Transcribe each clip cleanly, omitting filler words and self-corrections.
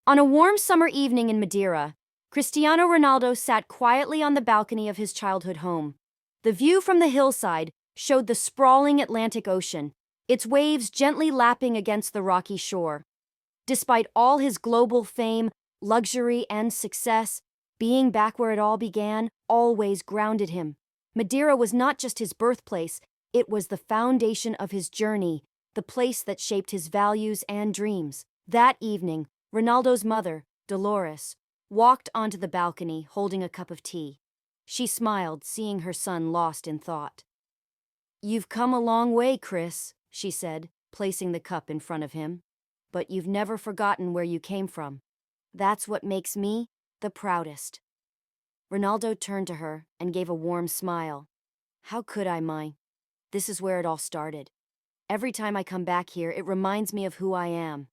On a warm summer evening in Madeira, Cristiano Ronaldo sat quietly on the balcony of his childhood home. The view from the hillside showed the sprawling Atlantic Ocean, its waves gently lapping against the rocky shore. Despite all his global fame, luxury, and success, being back where it all began always grounded him. Madeira was not just his birthplace, it was the foundation of his journey, the place that shaped his values and dreams. That evening, Ronaldo's mother, Dolores, walked onto the balcony holding a cup of tea. She smiled, seeing her son lost in thought. "You've come a long way, Chris," she said, placing the cup in front of him. "But you've never forgotten where you came from. That's what makes me the proudest." Ronaldo turned to her and gave a warm smile. "How could I, Mai? This is where it all started. Every time I come back here, it reminds me of who I am."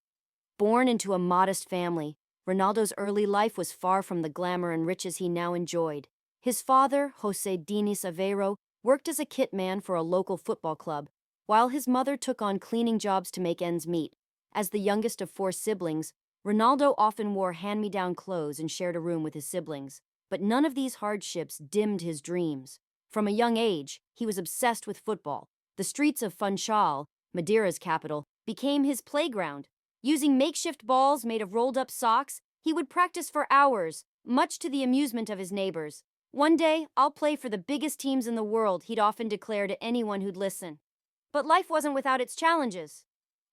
Born into a modest family, Ronaldo's early life was far from the glamour and riches he now enjoyed. His father, José Diniz Aveiro, worked as a kit man for a local football club, while his mother took on cleaning jobs to make ends meet. As the youngest of four siblings, Ronaldo often wore hand-me-down clothes and shared a room with his siblings. But none of these hardships dimmed his dreams. From a young age, he was obsessed with football. The streets of Funchal, Madeira's capital, became his playground. Using makeshift balls made of rolled-up socks, he would practice for hours, much to the amusement of his neighbors. "One day, I'll play for the biggest teams in the world," he'd often declare to anyone who'd listen. But life wasn't without its challenges.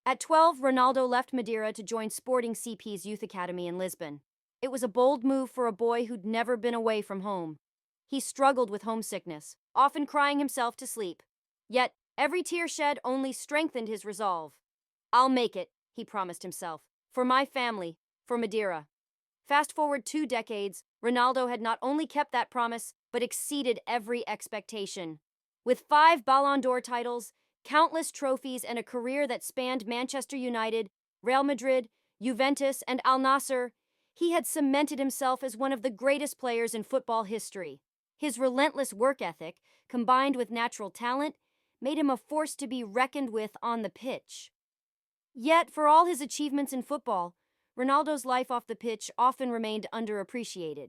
At 12, Ronaldo left Madeira to join Sporting CP's youth academy in Lisbon. It was a bold move for a boy who'd never been away from home. He struggled with homesickness, often crying himself to sleep. Yet, every tear shed only strengthened his resolve. "I'll make it," he promised himself, "for my family, for Madeira." Fast forward 2 decades, Ronaldo had not only kept that promise, but exceeded every expectation. With 5 Ballon d'Or titles, countless trophies, and a career that spanned Manchester United, Real Madrid, Juventus, and Al Nassr, he had cemented himself as one of the greatest players in football history. His relentless work ethic, combined with natural talent, made him a force to be reckoned with on the pitch. Yet, for all his achievements in football, Ronaldo's life off the pitch often remained underappreciated.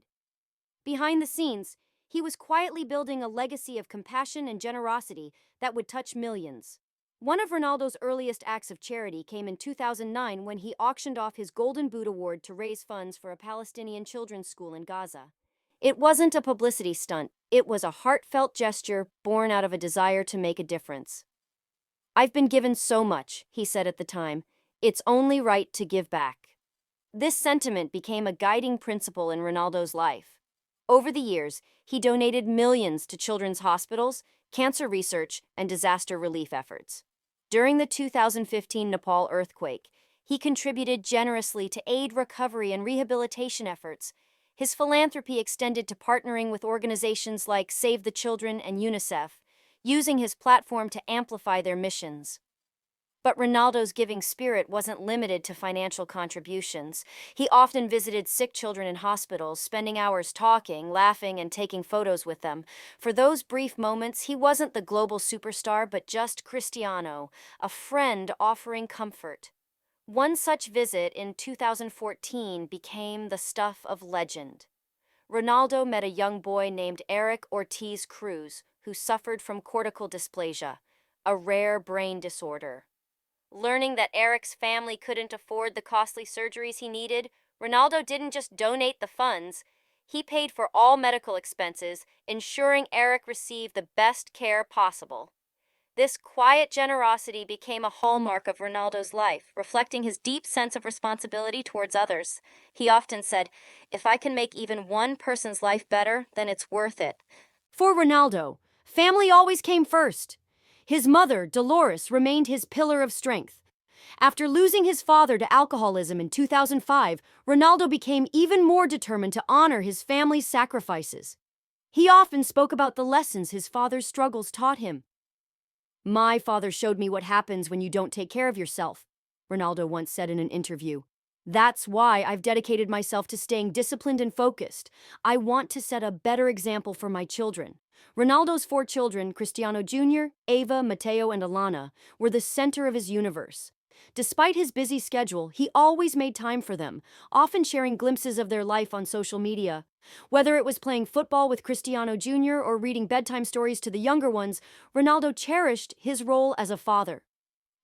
Behind the scenes, he was quietly building a legacy of compassion and generosity that would touch millions. One of Ronaldo's earliest acts of charity came in 2009 when he auctioned off his Golden Boot Award to raise funds for a Palestinian children's school in Gaza. It wasn't a publicity stunt, it was a heartfelt gesture born out of a desire to make a difference. "I've been given so much," he said at the time. "It's only right to give back." This sentiment became a guiding principle in Ronaldo's life. Over the years, he donated millions to children's hospitals, cancer research, and disaster relief efforts. During the 2015 Nepal earthquake, he contributed generously to aid recovery and rehabilitation efforts. His philanthropy extended to partnering with organizations like Save the Children and UNICEF, using his platform to amplify their missions. But Ronaldo's giving spirit wasn't limited to financial contributions. He often visited sick children in hospitals, spending hours talking, laughing, and taking photos with them. For those brief moments, he wasn't the global superstar, but just Cristiano, a friend offering comfort. One such visit in 2014 became the stuff of legend. Ronaldo met a young boy named Eric Ortiz Cruz, who suffered from cortical dysplasia, a rare brain disorder. Learning that Eric's family couldn't afford the costly surgeries he needed, Ronaldo didn't just donate the funds, he paid for all medical expenses, ensuring Eric received the best care possible. This quiet generosity became a hallmark of Ronaldo's life, reflecting his deep sense of responsibility towards others. He often said, "If I can make even one person's life better, then it's worth it." For Ronaldo, family always came first. His mother, Dolores, remained his pillar of strength. After losing his father to alcoholism in 2005, Ronaldo became even more determined to honor his family's sacrifices. He often spoke about the lessons his father's struggles taught him. "My father showed me what happens when you don't take care of yourself," Ronaldo once said in an interview. "That's why I've dedicated myself to staying disciplined and focused. I want to set a better example for my children." Ronaldo's 4 children, Cristiano Jr., Ava, Matteo, and Helena, were the center of his universe. Despite his busy schedule, he always made time for them, often sharing glimpses of their life on social media. Whether it was playing football with Cristiano Jr. or reading bedtime stories to the younger ones, Ronaldo cherished his role as a father.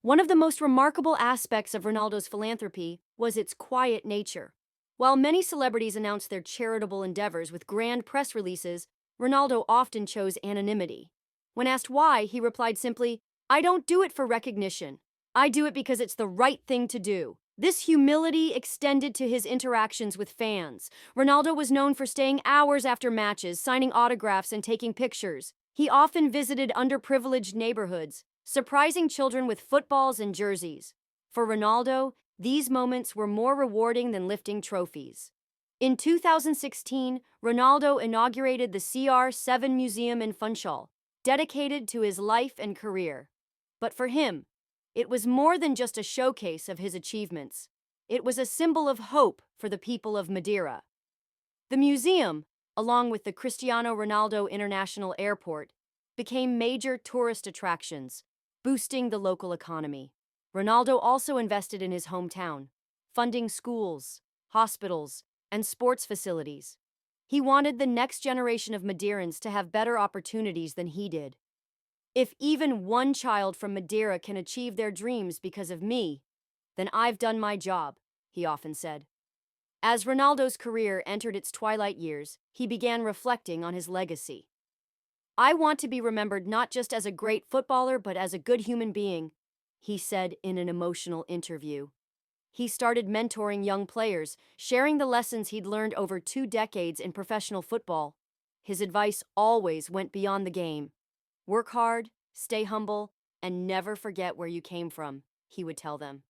One of the most remarkable aspects of Ronaldo's philanthropy was its quiet nature. While many celebrities announced their charitable endeavors with grand press releases, Ronaldo often chose anonymity. When asked why, he replied simply, "I don't do it for recognition. I do it because it's the right thing to do." This humility extended to his interactions with fans. Ronaldo was known for staying hours after matches, signing autographs and taking pictures. He often visited underprivileged neighborhoods, surprising children with footballs and jerseys. For Ronaldo, these moments were more rewarding than lifting trophies. In 2016, Ronaldo inaugurated the CR7 Museum in Funchal, dedicated to his life and career. But for him, it was more than just a showcase of his achievements. It was a symbol of hope for the people of Madeira. The museum, along with the Cristiano Ronaldo International Airport, became major tourist attractions, boosting the local economy. Ronaldo also invested in his hometown, funding schools, hospitals, and sports facilities. He wanted the next generation of Madeirans to have better opportunities than he did. "If even one child from Madeira can achieve their dreams because of me, then I've done my job," he often said. As Ronaldo's career entered its twilight years, he began reflecting on his legacy. "I want to be remembered not just as a great footballer, but as a good human being," he said in an emotional interview. He started mentoring young players, sharing the lessons he'd learned over 2 decades in professional football. His advice always went beyond the game. "Work hard, stay humble, and never forget where you came from," he would tell them.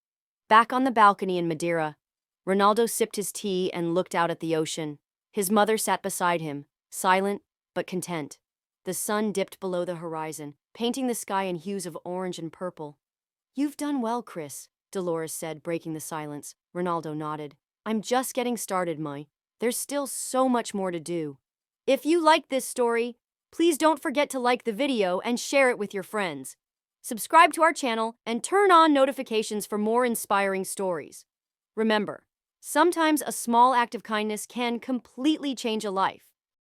Back on the balcony in Madeira, Ronaldo sipped his tea and looked out at the ocean. His mother sat beside him, silent but content. The sun dipped below the horizon, painting the sky in hues of orange and purple. "You've done well, Chris," Dolores said, breaking the silence. Ronaldo nodded. "I'm just getting started, Mai. There's still so much more to do." If you liked this story, please don't forget to like the video and share it with your friends. Subscribe to our channel and turn on notifications for more inspiring stories. Remember, sometimes a small act of kindness can completely change a life.